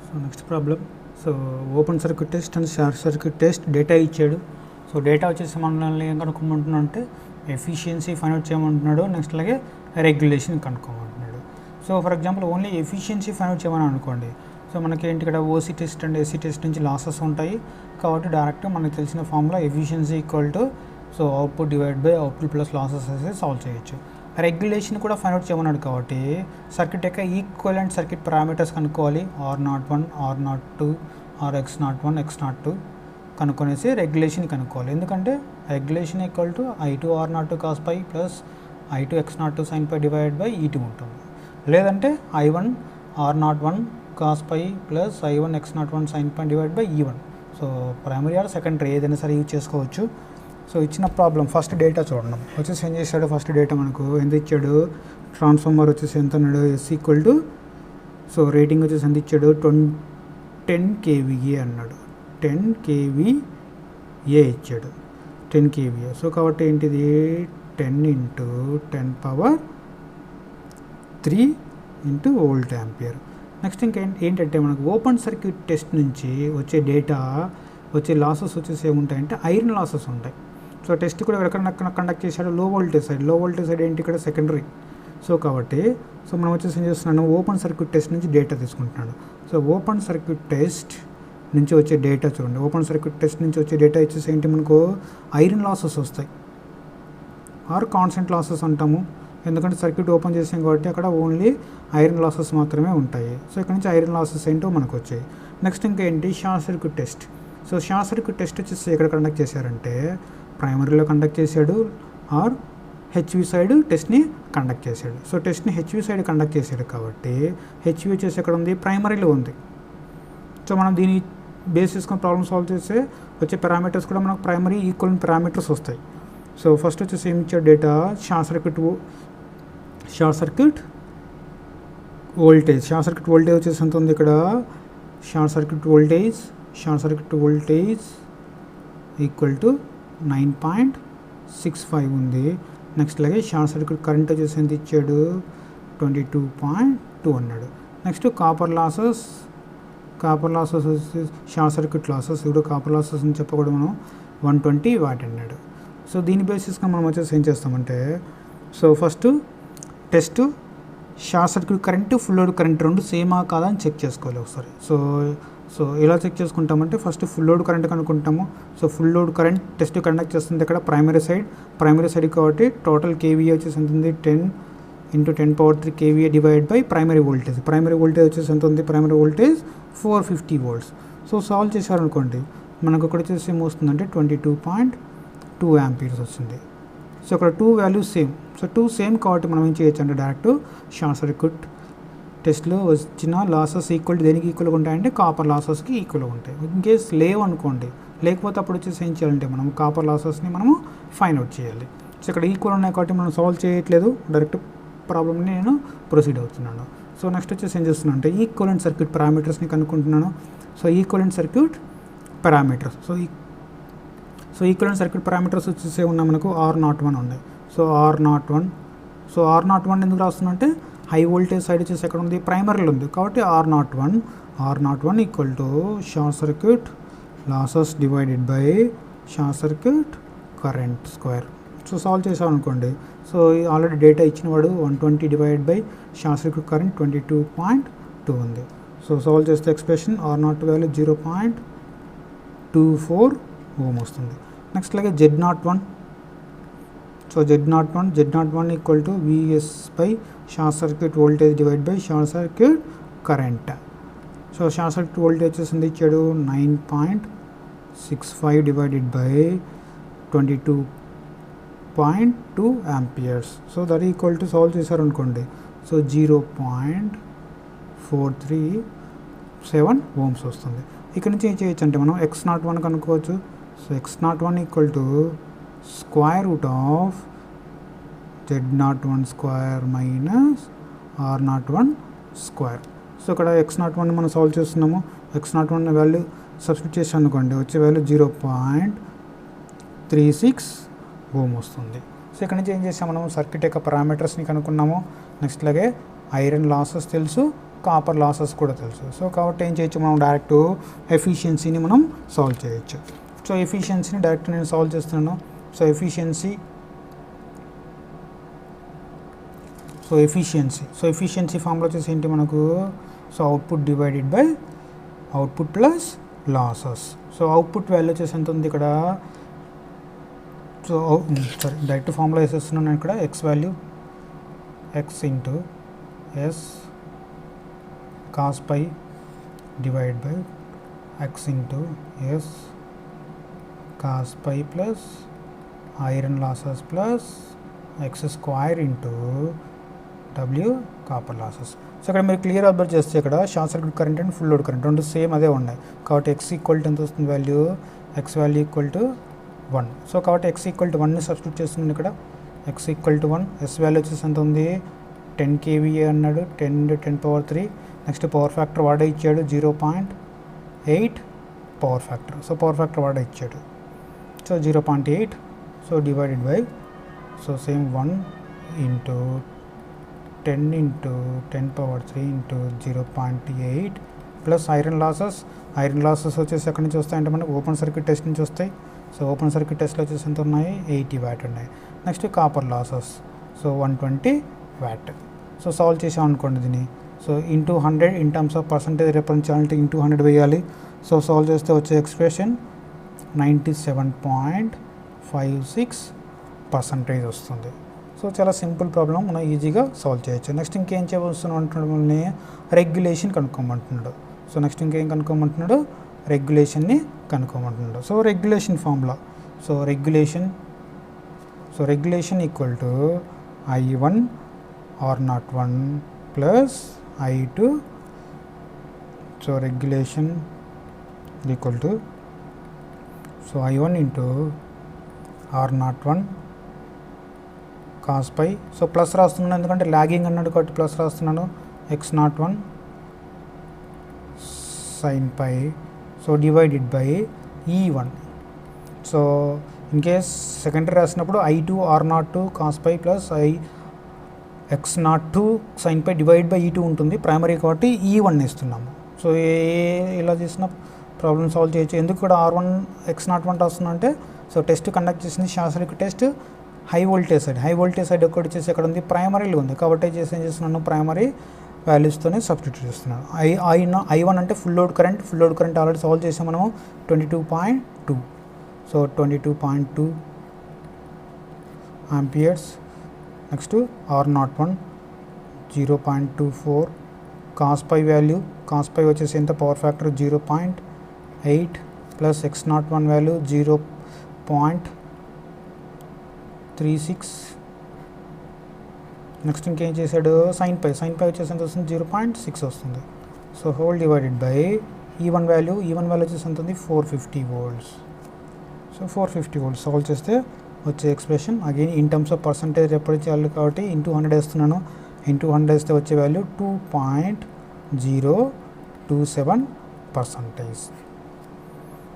So next problem. So open circuit test and short circuit test data ఇచ్చాడు. So data వచ్చేసి మనల్ని ఏం కనుక్కోమంటున్నాడు అంటే ఎఫిషియన్సీ ఫైండ్ అవుట్ చేయమంటున్నాడు. నెక్స్ట్ అలాగే రెగ్యులేషన్ కనుక్కోమంటున్నాడు. So for example only efficiency find out చేయమని అనుకోండి. సో మనకి ఏంటి ఇక్కడ OC test and SC test నుంచి లాసెస్ ఉంటాయి కాబట్టి డైరెక్ట్ మనకు తెలిసిన formula efficiency equal to so output divide by output plus losses అయితే సాల్వ్ చేయొచ్చు. రెగ్యులేషన్ కూడా ఫైండ్ అవుట్ చేయమన్నాడు కాబట్టి సర్క్యూట్ యొక్క ఈక్వలెంట్ సర్క్యూట్ పారామీటర్స్ కనుక్కోవాలి. R01, R02, X01, X02 కనుక్కొనేసి regulation కనుక్కోవాలి. ఎందుకంటే regulation equal to I2 R02 cos phi plus I2 X02 sin phi divide by E2 ఉంటుంది. లేదంటే I1 R01 cos phi plus I1 X01 sin phi divide by E1. So primary or secondary ఏదైనా సరే use చేసుకోవచ్చు. So ఇచ్చిన problem first data చూడండి. వచ్చేసి ఏం చేశాడు, ఫస్ట్ డేటా మనకు ఎంత ఇచ్చాడు, ట్రాన్స్ఫార్మర్ వచ్చేసి ఎంత అన్నాడు, S equal to so rating వచ్చేసి ఎంత ఇచ్చాడు 10 kVA అన్నాడు. 10 kVA ఇచ్చాడు, 10 kVA. సో కాబట్టి ఏంటిది 10 into 10 power 3 into volt ampere. Next ఏంటంటే మనకు ఓపెన్ సర్క్యూట్ టెస్ట్ నుంచి వచ్చే డేటా వచ్చే లాసెస్ వచ్చేసి ఏముంటాయంటే ఐరన్ లాసెస్ ఉంటాయి. సో టెస్ట్ కూడా ఎక్కడ కండక్ట్ చేశాడు, లో వోల్టేజ్ సైడ్. లో వోల్టేజ్ సైడ్ ఏంటి ఇక్కడ సెకండరీ. సో కాబట్టి సో మనం వచ్చేసి ఏం చేస్తున్నాను, ఓపెన్ సర్క్యూట్ టెస్ట్ నుంచి డేటా తీసుకుంటున్నాను. సో ఓపెన్ సర్క్యూట్ టెస్ట్ నుంచి వచ్చే డేటా చూడండి. ఓపెన్ సర్క్యూట్ టెస్ట్ నుంచి వచ్చే డేటా వచ్చేసి ఏంటి మనకు ఐరన్ లాసెస్ వస్తాయి ఆర్ కాన్స్టెంట్ లాసెస్ అంటాము. ఎందుకంటే సర్క్యూట్ ఓపెన్ చేసాం కాబట్టి అక్కడ ఓన్లీ ఐరన్ లాసెస్ మాత్రమే ఉంటాయి. సో ఇక్కడ నుంచి ఐరన్ లాసెస్ ఏంటో మనకు వచ్చాయి. నెక్స్ట్ ఇంకేంటి short circuit test. So short circuit test వచ్చేసి ఎక్కడ కండక్ట్ చేశారంటే ప్రైమరీలో కండక్ట్ చేశాడు ఆర్ హెచ్వి సైడ్ టెస్ట్ని కండక్ట్ చేశాడు. సో టెస్ట్ని హెచ్వి సైడ్ కండక్ట్ చేశాడు కాబట్టి హెచ్వి వచ్చేసి ఎక్కడ ఉంది, ప్రైమరీలో ఉంది. సో మనం దీన్ని బేస్ చేసుకుని ప్రాబ్లమ్ సాల్వ్ చేస్తే వచ్చే పారామీటర్స్ కూడా మనకు ప్రైమరీ ఈక్వలెంట్ పారామీటర్స్ వస్తాయి. సో ఫస్ట్ వచ్చేసి ఏమి ఇచ్చాడు data, short circuit voltage. Short circuit voltage వచ్చేసి ఎంత ఉంది ఇక్కడ, short circuit voltage equal to 9.65 ఉంది. నెక్స్ట్ అలాగే షార్ట్ సర్క్యూట్ కరెంట్ వచ్చేసి ఎంత ఇచ్చాడు 22.2 అన్నాడు. నెక్స్ట్ కాపర్ లాసెస్ వచ్చేసి షార్ట్ సర్క్యూట్ లాసెస్, ఇప్పుడు కాపర్ లాసెస్ అని చెప్పకూడదు మనం 120 వాట్ అన్నాడు. సో దీని బేసిస్గా మనం వచ్చేసి ఏం చేస్తామంటే so first test short circuit current full load current రెండు సేమా కాదా అని చెక్ చేసుకోవాలి ఒకసారి. సో ఎలా చెక్ చేసుకుంటామంటే ఫస్ట్ ఫుల్ లోడ్ కరెంట్ కనుక్కుంటాము. So full load current test conduct చేస్తుంది ఇక్కడ ప్రైమరీ సైడ్ కాబట్టి టోటల్ కేవీఏ వచ్చేసి ఎంత ఉంది 10 into 10 power 3 KVA divide by primary voltage వచ్చేసి ఎంత ఉంది, primary voltage 450 volts. So solve చేశారనుకోండి మనకు ఇక్కడ వచ్చేసి ఏమొస్తుందంటే 22.2 amperes వస్తుంది. సో ఇక్కడ 2 వాల్యూస్ సేమ్. సో 2 సేమ్ కాబట్టి మనం ఏం చేయొచ్చు అంటే డైరెక్ట్ షార్ట్ సర్క్యూట్ టెస్ట్లో వచ్చిన లాసెస్ ఈక్వల్ దేనికి ఈక్వల్గా ఉంటాయంటే కాపర్ లాసెస్కి ఈక్వల్గా ఉంటాయి. ఇన్ కేస్ లేవు అనుకోండి, లేకపోతే అప్పుడు వచ్చేసి ఏం చేయాలంటే మనం కాపర్ లాసెస్ని మనము ఫైండ్ అవుట్ చేయాలి. సో ఇక్కడ ఈక్వల్ ఉన్నాయి కాబట్టి మనం సాల్వ్ చేయట్లేదు, డైరెక్ట్ ప్రాబ్లమ్ని నేను ప్రొసీడ్ అవుతున్నాను. సో నెక్స్ట్ వచ్చేసి ఏం చేస్తున్నాను అంటే ఈక్వలెంట్ సర్క్యూట్ పారామీటర్స్ని కనుక్కుంటున్నాను. So equivalent circuit parameters equivalent circuit parameters వచ్చేసి ఉన్నాయి మనకు R01 ఉన్నాయి. సో R01 ఎందుకు రాస్తున్నా అంటే హై వోల్టేజ్ సైడ్ వచ్చేసి ఎక్కడ ఉంది, ప్రైమరీలో ఉంది కాబట్టి R01 equal to short circuit losses divided by short circuit current square. So solve చేసాం అనుకోండి. సో ఆల్రెడీ డేటా ఇచ్చిన వాడు 120 divided by short circuit current 22.2 ఉంది. సో సాల్వ్ చేస్తే ఎక్స్ప్రెషన్ R02 వాల్యూ 0.24 ఓం వస్తుంది. నెక్స్ట్ అలాగే Z01. So Z01 equal to VS by short circuit voltage divide by short circuit current. So short circuit voltage వచ్చేసి ఇచ్చాడు 9.65 divided by 22.2 amperes. So that equal to solve చేశారు అనుకోండి. So 0.437 ohms వస్తుంది. ఇక్కడ నుంచి ఏం చేయొచ్చు అంటే మనం X01 కనుక్కోవచ్చు. So X01 equal to square root of Z01 square minus R01 square. So ఇక్కడ X01 మనం సాల్వ్ చేస్తున్నాము. X01 వాల్యూ సబ్స్టిట్యూట్ చేసాం అనుకోండి, వచ్చే వాల్యూ 0.36 ఓం వస్తుంది. సో ఇక్కడ నుంచి ఏం చేసాము, మనం సర్క్యూట్ యొక్క పారామీటర్స్ని కనుక్కున్నాము. నెక్స్ట్ అలాగే ఐరన్ లాసెస్ తెలుసు, కాపర్ లాసెస్ కూడా తెలుసు. సో కాబట్టి ఏం చేయొచ్చు, మనం డైరెక్ట్ ఎఫిషియన్సీని మనం సాల్వ్ చేయొచ్చు. సో ఎఫిషియన్సీని డైరెక్ట్ నేను సాల్వ్ చేస్తున్నాను. సో ఎఫిషియన్సీ ఫార్ములా వచ్చేసి ఏంటి మనకు, so output divided by output plus losses. So output value వచ్చేసి ఎంత ఉంది ఇక్కడ, సో డైరెక్ట్ ఫార్ములా వేసేస్తున్నాను ఇక్కడ, X value X into S cos phi divide by X into S cos phi plus iron losses plus X square into W copper losses. So ఇక్కడ మీరు clear observe చేస్తే ఇక్కడ short circuit current and full load current రెండు same అదే ఉన్నాయి. కాబట్టి X equal to ఎంత వస్తుంది value, X value equal to 1. So కాబట్టి ఎక్స్ ఈక్వల్ టు 1ని సబ్స్టిట్యూట్ చేస్తున్నాను ఇక్కడ, X equal to 1. S value వచ్చేసి ఎంత ఉంది 10 kVA అన్నాడు, 10^3. నెక్స్ట్ పవర్ ఫ్యాక్టర్ వాడే ఇచ్చాడు 0.8 power factor. So power factor వాడే ఇచ్చాడు, so 0.8. So divided by, so same 1 into 10 into 10^3 into 0.8 plus iron losses వచ్చేసి ఎక్కడి నుంచి వస్తాయంటే మనకు ఓపెన్ సర్క్యూట్ టెస్ట్ నుంచి వస్తాయి. సో ఓపెన్ సర్క్యూట్ టెస్ట్లో వచ్చేసి ఎంత ఉన్నాయి 80 వాట్ ఉన్నాయి. Next copper losses, so 120 what. So solve చేసాం అనుకోండి దీన్ని, so into 100 in terms of percentage reference చేయాలంటే ఇంటూ 100 వేయాలి. సో సాల్వ్ చేస్తే వచ్చే ఎక్స్ప్రెషన్ 97.56% వస్తుంది. సో చాలా సింపుల్ ప్రాబ్లం, మనం ఈజీగా సాల్వ్ చేయొచ్చు. నెక్స్ట్ ఇంకేం చేయవస్తున్నాం అంటున్నాడు, మనల్ని రెగ్యులేషన్ కనుక్కోమంటున్నాడు. సో నెక్స్ట్ ఇంకేం కనుక్కోమంటున్నాడు, రెగ్యులేషన్ని కనుక్కోమంటున్నాడు. So regulation formula, so regulation equal to I1 R01 plus I2. So regulation equal to, so I1 into R01 cos phi. So plus రాస్తున్నాను ఎందుకంటే లాగింగ్ అన్నాడు కాబట్టి ప్లస్ రాస్తున్నాను, X01 sine phi. So divided by E1. So in case secondary రాసినప్పుడు I2 R02 cos phi plus X02 sine phi divide by E2 ఉంటుంది. Primary కాబట్టి E1 ఇస్తున్నాము. So ఇలా చేసిన ప్రాబ్లమ్ సాల్వ్ చేయొచ్చు. ఎందుకు ఇక్కడ R1 X01 రాస్తున్నా అంటే, సో టెస్ట్ కండక్ట్ చేసింది short circuit test high voltage side ఒకటి వచ్చేసి ఎక్కడ ఉంది, ప్రైమరీలో ఉంది. కాబట్టి ఏం చేస్తున్నాను, ప్రైమరీ వాల్యూస్తోనే సబ్స్టిట్యూట్ చేస్తున్నాను. I1 అంటే full load current already solve చేసాం మనము 22.2. సో 22.2 amperes. Next R01 0.24 cos phi value, cos phi వచ్చేసి ఎంత power factor 0.8 plus X01 value 0.36. Next ఇంకేం చేశాడు, సైన్ పై వచ్చేసి ఎంత వస్తుంది 0.6 వస్తుంది. So whole divided by E1 value వచ్చేసి ఎంత ఉంది 450 volts. సో 450 volts సాల్వ్ చేస్తే వచ్చే expression again in terms of percentage represent చేయాలి కాబట్టి ఇంటూ 100 వేస్తున్నాను. ఇంటూ 100 వేస్తే వచ్చే value 2.027%.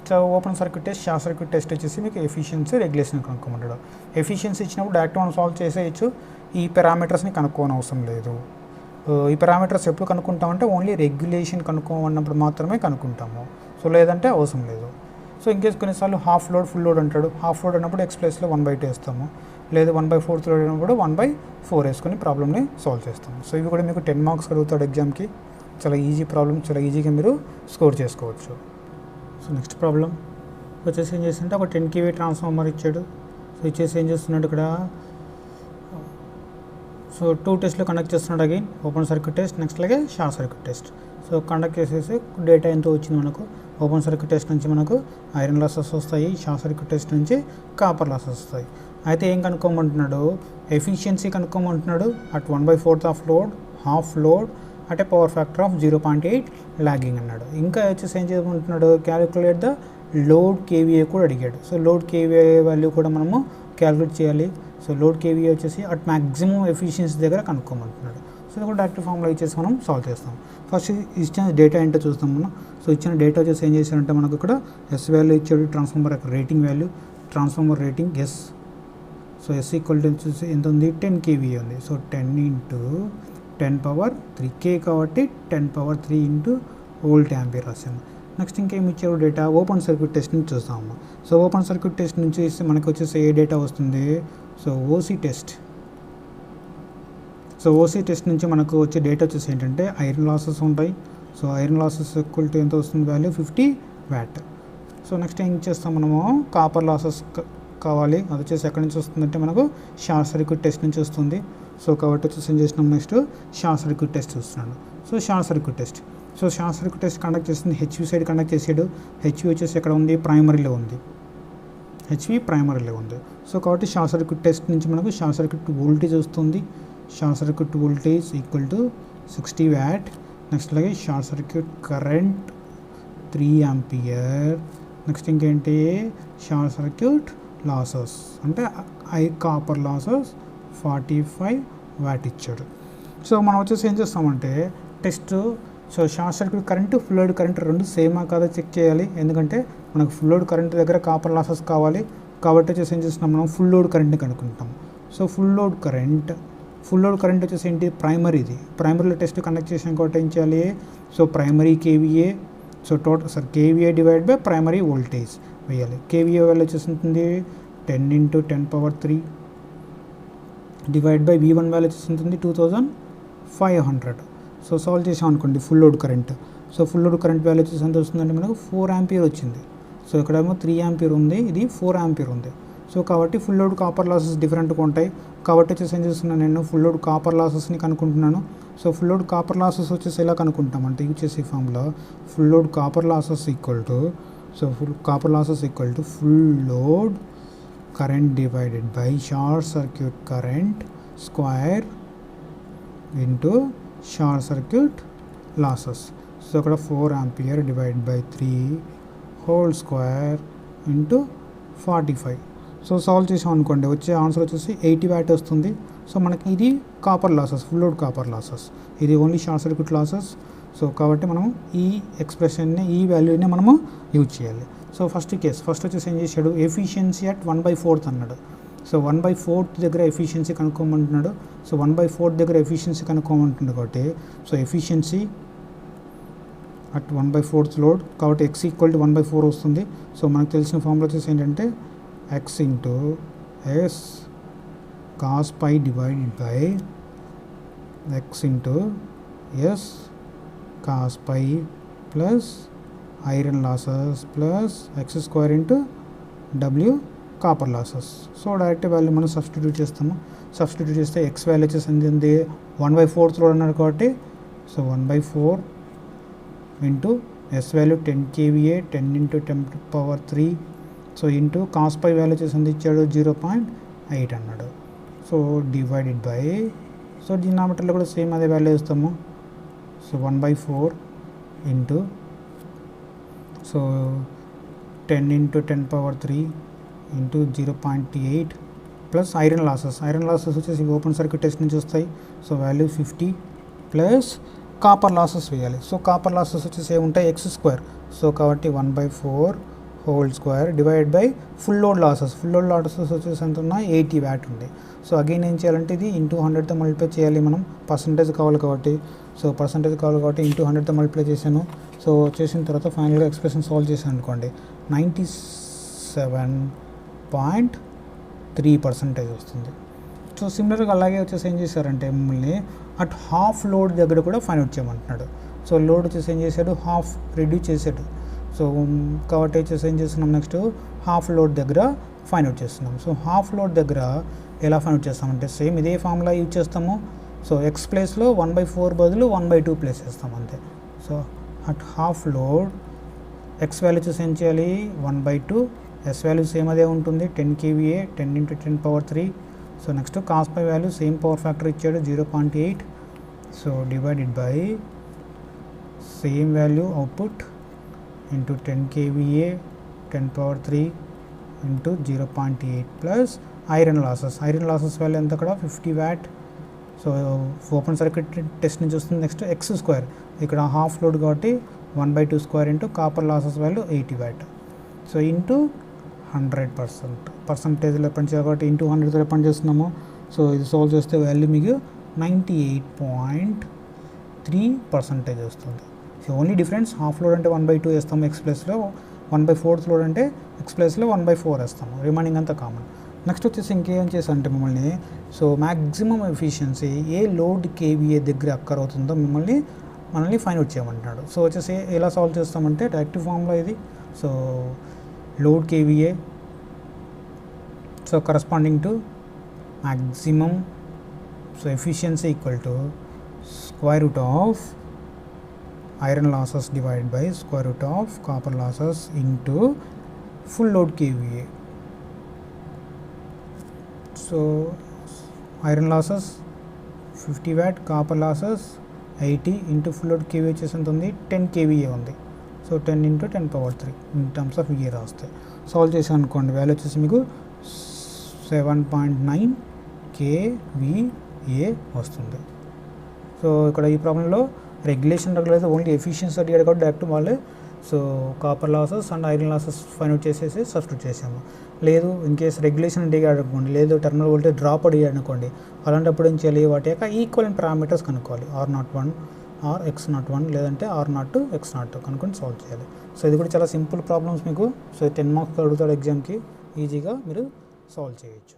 So open circuit test, short circuit test వచ్చేసి మీకు ఎఫిషియన్సీ రెగ్యులేషన్ కనుక్కోమంటాడు. ఎఫిషియన్సీ ఇచ్చినప్పుడు డైరెక్ట్ మనం సాల్వ్ చేసేయచ్చు, ఈ పారామీటర్స్ని కనుక్కోని అవసరం లేదు. ఈ పారామీటర్స్ ఎప్పుడు కనుక్కుంటామంటే ఓన్లీ రెగ్యులేషన్ కనుక్కోమన్నప్పుడు మాత్రమే కనుక్కుంటాము. సో లేదంటే అవసరం లేదు. సో ఇంకేస్ కొన్నిసార్లు హాఫ్ లోడ్ ఫుల్ లోడ్ అంటాడు. హాఫ్ లోడ్ అన్నప్పుడు X ప్లేస్లో 1/2 వేస్తాము, లేదా 1/4 లోడ్ అయినప్పుడు 1/4 వేసుకొని ప్రాబ్లమ్ని సాల్వ్ చేస్తాము. సో ఇవి కూడా మీకు 10 మార్క్స్ అడుగుతాడు ఎగ్జామ్కి. చాలా ఈజీ ప్రాబ్లమ్, చాలా ఈజీగా మీరు స్కోర్ చేసుకోవచ్చు. సో నెక్స్ట్ ప్రాబ్లం వచ్చేసి ఏం చేస్తుంటే ఒక 10 kV ట్రాన్స్ఫార్మర్ ఇచ్చాడు. సో ఇచ్చేసి ఏం చేస్తున్నాడు ఇక్కడ, సో 2 టెస్ట్లు కండక్ట్ చేస్తున్నాడు. Again open circuit test, next అలాగే short circuit test. So conduct చేసేసి డేటా ఎంతో వచ్చింది మనకు. ఓపెన్ సర్క్యూట్ టెస్ట్ నుంచి మనకు ఐరన్ లాసెస్ వస్తాయి, షార్ట్ సర్క్యూట్ టెస్ట్ నుంచి కాపర్ లాసెస్ వస్తాయి. అయితే ఏం కనుక్కోమంటున్నాడు, ఎఫిషియన్సీ కనుక్కోమంటున్నాడు at 1/4 of load, half load అంటే పవర్ ఫ్యాక్టర్ ఆఫ్ 0.8 లాగింగ్ అన్నాడు. ఇంకా వచ్చేసి ఏం చేయమంటున్నాడు, క్యాలిక్యులేట్ ద లోడ్ కేవీఏ కూడా అడిగాడు. సో లోడ్ కేవీఏ వాల్యూ కూడా మనము క్యాలిక్యులేట్ చేయాలి. సో లోడ్ కేవీఏ వచ్చేసి అట్ మ్యాక్సిమం ఎఫిషియన్సీ దగ్గర కనుక్కోమంటున్నాడు. సో ఇది కూడా డైరెక్ట్ ఫార్ములా ఇచ్చేసి మనం సాల్వ్ చేస్తాం. ఫస్ట్ ఇచ్చిన డేటా ఏంటో చూస్తాం మనం. సో ఇచ్చిన డేటా వచ్చేసి ఏం చేశారంటే మనకు ఇక్కడ ఎస్ వాల్యూ ఇచ్చాడు, ట్రాన్స్ఫార్మర్ యొక్క rating value, transformer rating S. So S equal to వచ్చేసి ఎంత ఉంది 10 kVA ఉంది. సో 10 × 10⁻3 K కాబట్టి 10⁻3 ఇంటూ వోల్ట్ యాంపియర్ రాశాను. నెక్స్ట్ ఇంకేమి ఇచ్చారు డేటా ఓపెన్ సర్క్యూట్ టెస్ట్ నుంచి చూస్తాము. సో ఓపెన్ సర్క్యూట్ టెస్ట్ నుంచి మనకు వచ్చేసి ఏ డేటా వస్తుంది, so OC test. So OC test నుంచి మనకు వచ్చే డేటా వచ్చేసి ఏంటంటే ఐరన్ లాసెస్ ఉంటాయి. So iron losses equal to ఎంత వస్తుంది వాల్యూ 50 వాట్. సో నెక్స్ట్ ఏం చేస్తాం మనము కాపర్ లాసెస్ కావాలి, అది వచ్చేసి ఎక్కడి నుంచి వస్తుందంటే మనకు షార్ట్ సర్క్యూట్ టెస్ట్ నుంచి వస్తుంది. సో కాబట్టి వచ్చేసి ఏం చేసినాం నెక్స్ట్ షార్ట్ సర్క్యూట్ టెస్ట్ చూస్తున్నాను. So short circuit test, so short circuit test conduct చేస్తుంది హెచ్వి సైడ్ కండక్ట్ చేసాడు. హెచ్వి వచ్చేసి ఎక్కడ ఉంది, ప్రైమరీలో ఉంది. హెచ్వి ప్రైమరీలో ఉంది. సో కాబట్టి షార్ట్ సర్క్యూట్ టెస్ట్ నుంచి మనకు షార్ట్ సర్క్యూట్ వోల్టేజ్ వస్తుంది. Short circuit voltage equal to 60 watt. Next అలాగే short circuit current 3 ampere. Next ఇంకేంటి షార్ట్ సర్క్యూట్ లాసెస్ అంటే కాపర్ లాసెస్ 45 వాట్ ఇచ్చాడు. సో మనం వచ్చేసి ఏం చేస్తామంటే test, so short circuit current full load current రెండు సేమా కాదా చెక్ చేయాలి. ఎందుకంటే మనకు ఫుల్ లోడ్ కరెంట్ దగ్గర కాపర్ లాసెస్ కావాలి కాబట్టి వచ్చేసి ఏం చేస్తున్నాం మనం ఫుల్ లోడ్ కరెంట్ని కనుక్కుంటాం. సో ఫుల్ లోడ్ కరెంట్ వచ్చేసి ఏంటి ప్రైమరీది. ప్రైమరీలో టెస్ట్ కండక్ట్ చేసాం కాబట్టి ఏం చేయాలి, so primary kVA, so total kVA divide by primary voltage వేయాలి. కేవీఏ వాల్యూ వచ్చేసి ఉంటుంది 10 × 10⁻3 డివైడ్ బై V1 వాల్యూ వచ్చేసి ఉంటుంది 2500. సో సాల్వ్ చేసాం అనుకోండి full load current. So full load current value వచ్చేసి ఎంత వస్తుందంటే మనకు 4 ఆంపియర్ వచ్చింది. సో ఇక్కడేమో 3 ఆంపియర్ ఉంది, ఇది 4 ఆంపియర్ ఉంది. సో కాబట్టి ఫుల్ లోడ్ కాపర్ లాసెస్ డిఫరెంట్గా ఉంటాయి కాబట్టి వచ్చేసి ఏం చేస్తున్నాను నేను ఫుల్ లోడ్ కాపర్ లాసెస్ని కనుక్కుంటున్నాను. So full load copper losses వచ్చేసి ఎలా కనుక్కుంటాం అంటే వచ్చేసి ఫామ్లో full load copper losses equal to, so copper losses equal to full load current divided by short circuit current square into short circuit losses. So ఇక్కడ 4 ampere divide by 3 whole square into 45. So solve చేసాం అనుకోండి వచ్చే answer వచ్చేసి 80 what వస్తుంది. So మనకి ఇది copper losses, full load copper losses, ఇది only short circuit losses. So కాబట్టి మనం ఈ ఎక్స్ప్రెషన్ని, ఈ వాల్యూని మనము యూజ్ చేయాలి. సో ఫస్ట్ వచ్చేసి ఏం చేశాడు ఎఫిషియన్సీ అట్ 1/4 అన్నాడు. సో 1/4 దగ్గర ఎఫిషియన్సీ కనుక్కోమంటున్నాడు. సో 1/4 దగ్గర ఎఫిషియన్సీ కనుక్కోమంటున్నాడు కాబట్టి సో ఎఫిషియన్సీ అట్ 1/4 లోడ్ కాబట్టి x ఈక్వల్ టు 1/4 వస్తుంది. సో మనకు తెలిసిన ఫార్ములా వచ్చేసి ఏంటంటే x into s cos pi divided by x into s cos pi plus iron losses plus x square into w copper losses. So direct value మనం substitute చేస్తాము. Substitute చేస్తే x value వచ్చేసి ఎంత 1/4 load అన్నాడు కాబట్టి so 1/4 into s value 10 kVA 10 × 10⁻3. So into cos phi value వచ్చేసి ఎంత ఇచ్చాడు 0.8 అన్నాడు. సో డివైడెడ్ బై, సో డినామినేటర్లో కూడా సేమ్ అదే వాల్యూ ఇస్తాము. So 1/4 into so 10 × 10⁻3 into 0.8 plus iron losses వచ్చేసి ఓపెన్ సర్క్యూట్ టెస్ట్ నుంచి వస్తాయి. So value 50 plus copper losses వేయాలి. సో కాపర్ లాసెస్ వచ్చేసి ఏముంటాయి x స్క్వేర్. సో కాబట్టి 1/4 whole square divide by full load losses వచ్చేసి ఎంత ఉన్నాయి 80 వాట్ ఉంది. సో అగైన్ ఏం చేయాలంటే ఇది ఇంటూ 100తో మల్టిప్లై చేయాలి మనం, పర్సంటేజ్ కావాలి కాబట్టి. సో పర్సంటేజ్ కావాలి కాబట్టి ఇంటూ 100తో మల్టిప్లై చేశాను. సో చేసిన తర్వాత ఫైనల్గా ఎక్స్ప్రెషన్ సాల్వ్ చేశాను అనుకోండి 97.3% వస్తుంది. సో సిమిలర్గా అలాగే వచ్చేసి ఏం చేశారంటే మమ్మల్ని అట్ హాఫ్ లోడ్ దగ్గర కూడా ఫైండ్ అవుట్ చేయమంటున్నాడు. సో లోడ్ వచ్చేసి ఏం చేశాడు హాఫ్ రెడ్యూస్ చేశాడు. సో కాబట్టి వచ్చేసి ఏం చేస్తున్నాం నెక్స్ట్ హాఫ్ లోడ్ దగ్గర ఫైండ్ అవుట్ చేస్తున్నాం. సో హాఫ్ లోడ్ దగ్గర ఎలా ఫైండ్ అవుట్ చేస్తామంటే సేమ్ ఇదే ఫార్ములా యూజ్ చేస్తాము. సో ఎక్స్ ప్లేస్లో 1/4 బదులు 1/2 ప్లేస్ చేస్తాం అంతే. So at half load X value చూసి ఏం చేయాలి 1/2, ఎస్ వాల్యూ సేమ్ అదే ఉంటుంది 10 kVA 10 × 10⁻3. So next cos phi value same power factor ఇచ్చాడు 0.8. So divided by same value output into 10 kVA 10⁻3 into 0.8 plus iron losses value ఎంత అక్కడ 50 watt. So open circuit test నుంచి వస్తుంది. నెక్స్ట్ x స్క్వేర్ ఇక్కడ half load కాబట్టి 1/2 square into copper losses value 80 watt. So into 100% పర్సంటేజ్లో పనిచేయాలి కాబట్టి into 100తో పని చేస్తున్నాము. సో ఇది సాల్వ్ చేస్తే వాల్యూ మీకు 98.3% వస్తుంది. So only difference half load అంటే 1/2 వేస్తాము ఎక్స్ ప్లస్లో, 1/4 లోడ్ అంటే ఎక్స్ ప్లస్లో 1/4 వేస్తాము, రిమైనింగ్ అంతా కామన్. నెక్స్ట్ వచ్చేసి ఇంకేం చేసా అంటే మిమ్మల్ని, సో మ్యాక్సిమం ఎఫిషియన్సీ ఏ లోడ్ కేవీఏ దగ్గర అక్కరవుతుందో మనల్ని ఫైండ్ అవుట్ చేయమంటున్నాడు. సో వచ్చేసి ఎలా సాల్వ్ చేస్తామంటే డైరెక్ట్ ఫామ్లో ఇది. So load kVA, so corresponding to maximum, so efficiency equal to square root of iron losses divided by square root of copper losses into full load kVA. So iron losses 50 watt, copper losses 80 into full load kVA వచ్చేసి ఎంత ఉంది, 10 kVA ఉంది. So 10 into 10^3 in terms of VA రాస్తే solve చేసాం అనుకోండి, value వచ్చేసి మీకు 7.9 kVA వస్తుంది. సో ఇక్కడ ఈ ప్రాబ్లంలో రెగ్యులేషన్ అయితే ఓన్లీ ఎఫిషియన్సీ అడిగాడు కాబట్టి డైరెక్ట్ వాళ్ళే so copper losses and iron losses find out చేసేసి సబ్స్టిట్యూట్ చేసాము. లేదు ఇన్ కేస్ రెగ్యులేషన్ అడిగాడు అనుకోండి, లేదు టెర్మినల్ వోల్టేజ్ డ్రాప్ అడిగాడు అనుకోండి, అలాంటప్పుడు ఏం చేయాలి, వాటి యొక్క ఈక్వలెంట్ పారామీటర్స్ కనుక్కోవాలి. R01 ఆర్ X01 లేదంటే R02 X02 కనుక్కొని సాల్వ్ చేయాలి. సో ఇది కూడా చాలా సింపుల్ ప్రాబ్లమ్స్ మీకు. సో 10 మార్క్స్ అడుగుతాడు ఎగ్జామ్కి, ఈజీగా మీరు సాల్వ్ చేయొచ్చు.